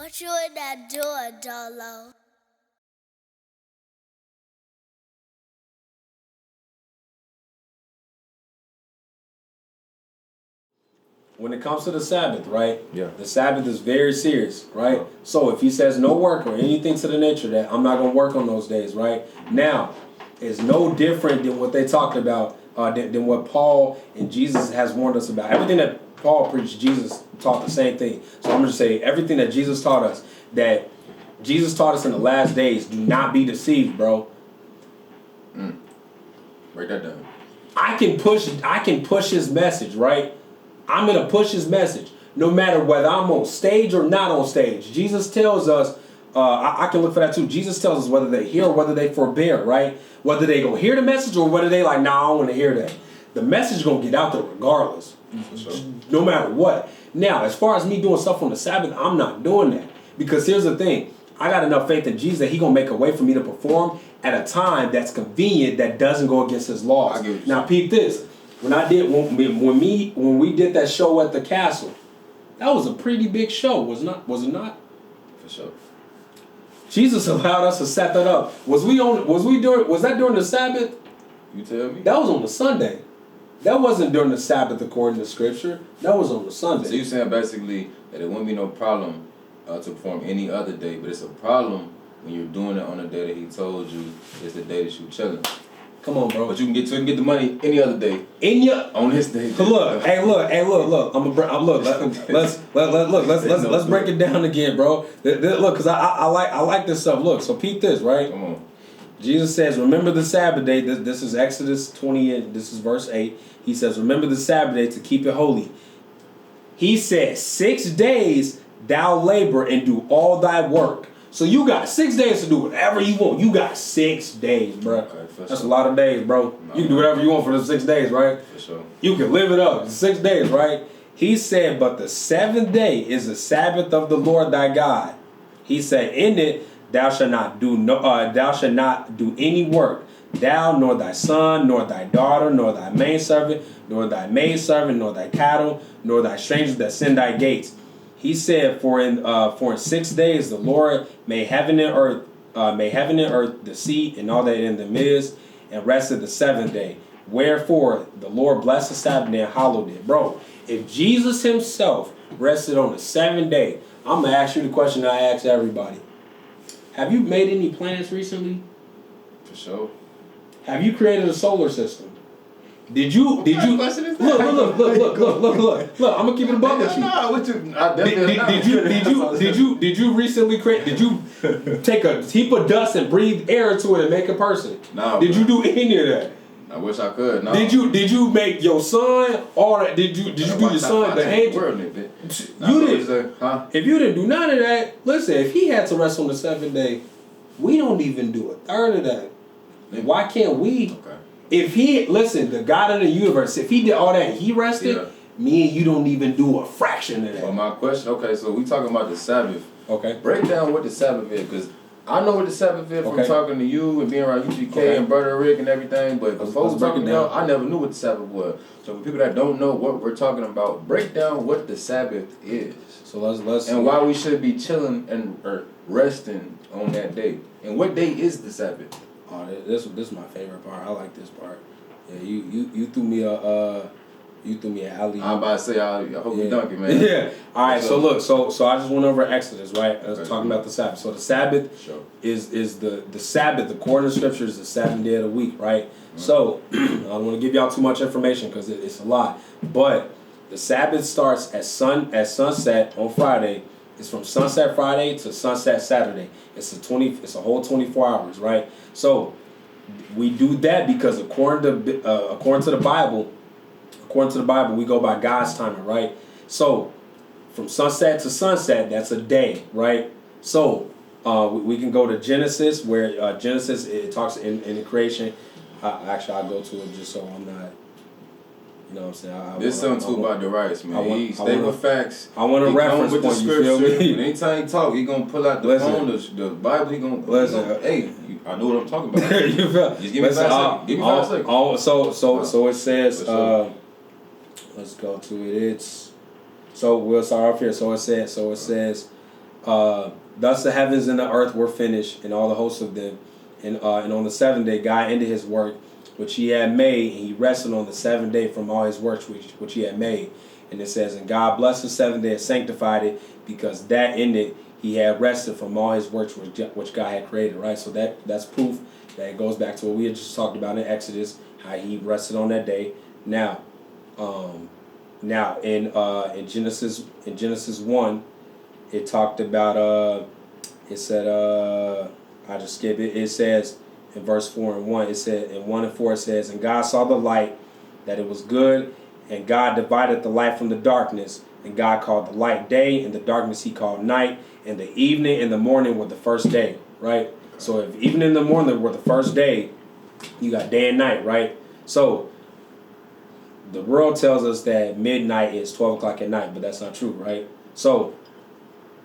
What you in that door, Dolo? When it comes to the Sabbath, right? Yeah. The Sabbath is very serious, right? So if he says no work or anything to the nature that I'm not going to work on those days, right? Now, it's no different than what they talked about, than what Paul and Jesus has warned us about. Everything that Paul preached, Jesus taught the same thing. So I'm going to say everything that Jesus taught us, that Jesus taught us in the last days, do not be deceived, bro. Break that down. I can push his message, right? I'm going to push his message no matter whether I'm on stage or not on stage. Jesus tells us, I can look for that too. Jesus tells us whether they hear or whether they forbear, right? Whether they going to hear the message or whether they like, nah, I don't want to hear that. The message going to get out there regardless, no matter what. Now, as far as me doing stuff on the Sabbath, I'm not doing that. Because here's the thing. I got enough faith in Jesus that he going to make a way for me to perform at a time that's convenient that doesn't go against his laws. Now, peep this. When we did that show at the castle, that was a pretty big show, was it not? For sure. Jesus allowed us to set that up. Was that during the Sabbath? You tell me. That was on the Sunday. That wasn't during the Sabbath according to Scripture. That was on the Sunday. So you're saying basically that it wouldn't be no problem to perform any other day, but it's a problem when you're doing it on the day that he told you is the day that you're chilling. Come on, bro. But you can get the money any other day. On this day. Look. Let's break it down again, bro. Look, because I like this stuff. Look, so peep this, right? Come on. Jesus says, remember the Sabbath day. This is Exodus 20, and this is verse 8. He says, remember the Sabbath day to keep it holy. He says, 6 days thou labor and do all thy work. So you got 6 days to do whatever you want. You got 6 days, bro. Okay, that's a lot of days, bro. You can do whatever you want for the 6 days, right? For sure. You can live it up. It's 6 days, right? He said, but the seventh day is the Sabbath of the Lord thy God. He said, in it thou shalt not do any work. Thou, nor thy son, nor thy daughter, nor thy maidservant, nor thy maidservant, nor thy cattle, nor thy strangers that send thy gates. He said, for in 6 days the Lord made heaven and earth, the sea, and all that in them is, and rested the seventh day. Wherefore the Lord blessed the Sabbath day and hallowed it. Bro, if Jesus himself rested on the seventh day, I'm going to ask you the question I ask everybody. Have you made any planets recently? For sure. Have you created a solar system? Did you look? I'm gonna keep it a buck with you. Did you recently create? Did you take a heap of dust and breathe air into it and make a person? No. Did you do any of that? I wish I could. No. Did you make your son or did you do your son the angel? You didn't. Huh? If you didn't do none of that, listen. If he had to rest on the seventh day, we don't even do a third of that. Why can't we? Okay. If the God of the universe, if he did all that, he rested, me and you don't even do a fraction of that. Well, my question, so we talking about the Sabbath. Okay. Break down what the Sabbath is, because I know what the Sabbath is from talking to you and being around UGK and Brother Rick and everything, but before we talking down, I never knew what the Sabbath was. So for people that don't know what we're talking about, break down what the Sabbath is. So let's and why we should be chilling or resting on that day. And what day is the Sabbath? Oh, this is my favorite part. I like this part. Yeah, you threw me a alley. I'm about to say I hope you dunk it, man. Yeah. All right. So look. So I just went over Exodus, right? I was talking about the Sabbath. So the Sabbath is the Sabbath. According to Scripture, is the seventh day of the week, right? Mm-hmm. So I don't want to give y'all too much information because it's a lot. But the Sabbath starts at sunset on Friday. It's from sunset Friday to sunset Saturday. It's a whole 24 hours, right? So we do that because according to the Bible, we go by God's timing, right? So from sunset to sunset, that's a day, right? So we can go to Genesis, where Genesis it talks in the creation. Actually, I'll go to it just so I'm not. You know what I'm saying? There's something too about the rights, man. He stay with facts. I want a reference with the point, you feel me? Anytime he talk, he gonna pull out the phone, the Bible. He gonna hey, I know what I'm talking about. You feel? Just give me 5 seconds. Give me 5 seconds. So it says. Let's go to it. We'll start off here. So it says. Thus the heavens and the earth were finished, and all the hosts of them. And on the seventh day, God ended his work which he had made, and he rested on the seventh day from all his works which he had made. And it says, and God blessed the seventh day and sanctified it, because that ended he had rested from all his works which God had created, right? So that's proof that it goes back to what we had just talked about in Exodus, how he rested on that day. Now in Genesis 1, it talked about it said I just skip it. It says in verse 4 and 1, it said in 1 and 4 it says, and God saw the light that it was good, and God divided the light from the darkness, and God called the light day, and the darkness he called night, and the evening and the morning were the first day, right? So if evening and the morning were the first day, you got day and night, right? So the world tells us that midnight is 12 o'clock at night, but that's not true, right? So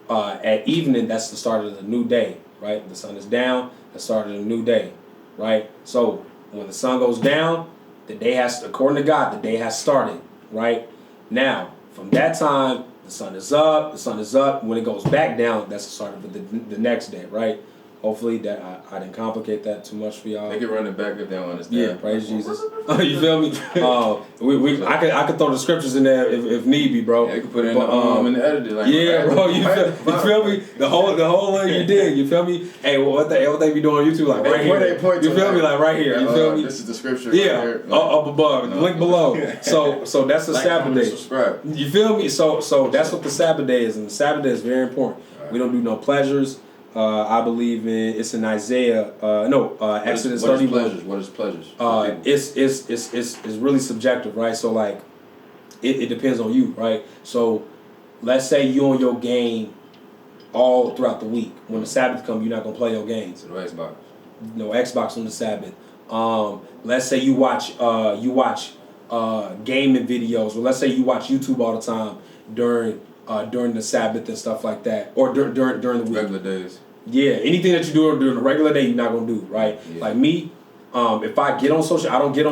at evening, that's the start of the new day, right? The sun is down, the start of the new day, right? So when the sun goes down, the day has, according to God, the day has started, right? Now, from that time, the sun is up. When it goes back down, that's the start of the next day, right? Hopefully that I didn't complicate that too much for y'all. They can run it back if they don't understand. Yeah, praise Jesus. You feel me? I could throw the scriptures in there if need be, bro. Yeah, you can put it in the editor. Like, yeah, bro. You feel me? The whole you dig. You feel me? Hey, what they be doing on YouTube, like right here. You feel me? Like right here. You feel me? This is the scripture. Yeah, right here. Up above, link below. So that's the Sabbath day. Subscribe. You feel me? So that's what the Sabbath day is, and the Sabbath day is very important. Right. We don't do no pleasures. I believe it's in Isaiah. Exodus 31. What is pleasures? It's really subjective, right? So like, it depends on you, right? So, let's say you on your game all throughout the week. When the Sabbath comes, you're not gonna play your games. No Xbox. No Xbox on the Sabbath. Let's say you watch gaming videos, or let's say you watch YouTube all the time during the Sabbath and stuff like that, or during the week. Regular days. Yeah, anything that you do during the regular day, you're not gonna do, right? Yeah. Like me, if I get on social, if I get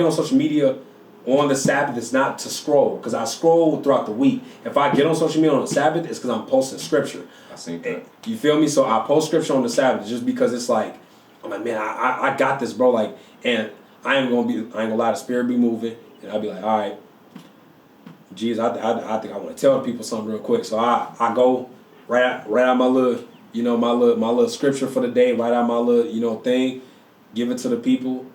on social media on the Sabbath, it's not to scroll, because I scroll throughout the week. If I get on social media on the Sabbath, it's because I'm posting scripture. I seen that. You feel me? So I post scripture on the Sabbath just because it's like, I'm like, man, I got this, bro. Like, and I ain't gonna lie, the spirit be moving, and I'll be like, all right. Geez, I think I want to tell people something real quick. So I go write out my little, my little scripture for the day, write out my little, thing, give it to the people,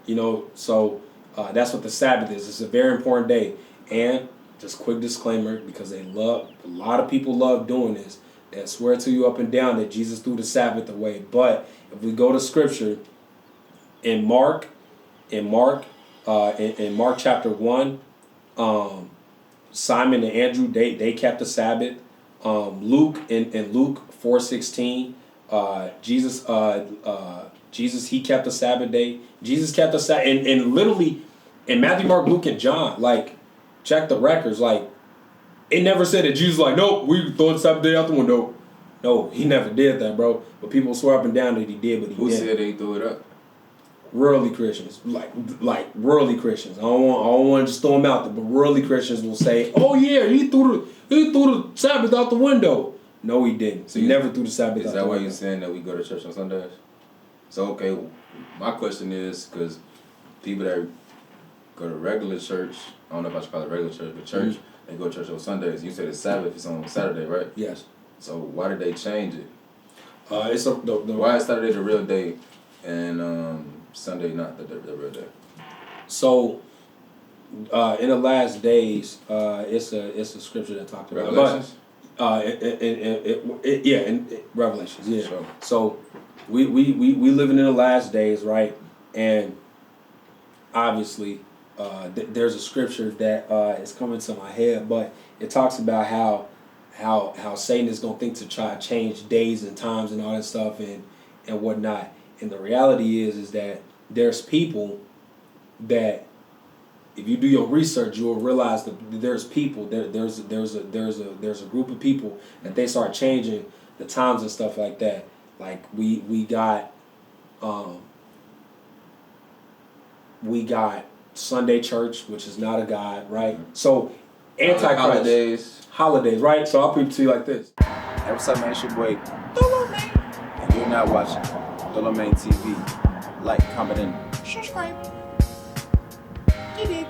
So that's what the Sabbath is. It's a very important day. And just quick disclaimer, because a lot of people love doing this. They swear to you up and down that Jesus threw the Sabbath away. But if we go to Scripture in Mark chapter 1, Simon and Andrew, they kept the Sabbath. Luke in Luke 4:16, Jesus he kept the Sabbath day. Jesus kept the Sabbath, and literally in Matthew, Mark, Luke, and John, like, check the records, like, it never said that Jesus like, nope, we throw the Sabbath day out the window. No, he never did that, bro. But people swear up and down that he did, but he didn't. Who said they threw it up? Worldly Christians, like worldly Christians. I don't want to just throw them out there, but worldly Christians will say, "Oh yeah, he threw the Sabbath out the window." No, he didn't. So he never threw the Sabbath out the window. Is that why you're saying that we go to church on Sundays? So okay, my question is, because people that go to regular church, I don't know if I should call it regular church, but church, they go to church on Sundays. You say the Sabbath is on Saturday, right? Yes. So why did they change it? Why is Saturday the real day and Sunday not the real day? So, in the last days, it's a scripture that talked about Revelations. In Revelations, yeah. Sure. So, we living in the last days, right? And obviously, there's a scripture that is coming to my head, but it talks about how Satan is gonna think to try to change days and times and all that stuff and whatnot. And the reality is that there's people that, if you do your research, you will realize that there's people there's a group of people that they start changing the times and stuff like that. Like we got Sunday church, which is not a God, right? So Antichrist holidays, right? So I'll put it to you like this. Hey, what's up, man? It's your boy, Dolo Man. And you're now watching Dolo Man TV. Like, comment, and subscribe. You dig?